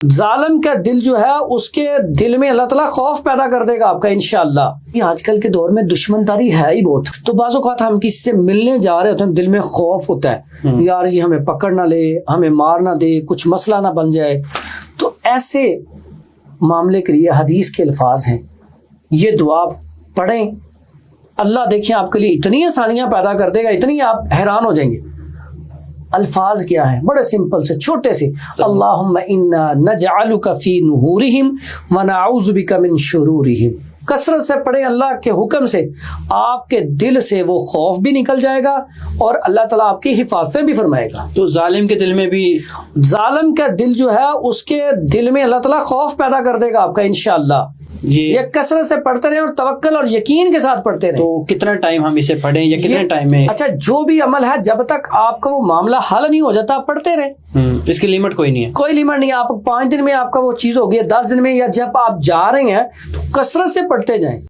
ظالم کا دل جو ہے اس کے دل میں اللہ تعالیٰ خوف پیدا کر دے گا آپ کا انشاءاللہ۔ یہ آج کل کے دور میں دشمن داری ہے ہی بہت، تو بعض اوقات ہم کسی سے ملنے جا رہے ہوتے ہیں، دل میں خوف ہوتا ہے یار یہ ہمیں پکڑ نہ لے، ہمیں مار نہ دے، کچھ مسئلہ نہ بن جائے۔ تو ایسے معاملے کے لیے حدیث کے الفاظ ہیں، یہ دعا پڑھیں، اللہ دیکھیں آپ کے لیے اتنی آسانیاں پیدا کر دے گا، اتنی آپ حیران ہو جائیں گے۔ الفاظ کیا ہیں؟ بڑے سمپل سے چھوٹے سے، اللہم انا نجعلک فی نحورہم ونعوذ بک من شرورہم۔ کثرت سے پڑھیں، اللہ کے حکم سے آپ کے دل سے وہ خوف بھی نکل جائے گا اور اللہ تعالیٰ آپ کی حفاظتیں بھی فرمائے گا۔ تو ظالم کے دل میں بھی، ظالم کا دل جو ہے اس کے دل میں اللہ تعالیٰ خوف پیدا کر دے گا آپ کا انشاءاللہ۔ یہ کثرت سے پڑھتے رہیں اور توکل اور یقین کے ساتھ پڑھتے رہیں۔ تو کتنا ٹائم ہم اسے پڑھیں یا کتنے ٹائم میں؟ اچھا، جو بھی عمل ہے جب تک آپ کا وہ معاملہ حل نہیں ہو جاتا آپ پڑھتے رہیں، اس کی لیمٹ کوئی نہیں ہے؟ کوئی لیمٹ نہیں ہے۔ آپ 5 دن میں آپ کا وہ چیز ہو گئی ہے، 10 دن میں، یا جب آپ جا رہے ہیں تو کثرت سے پڑھتے جائیں۔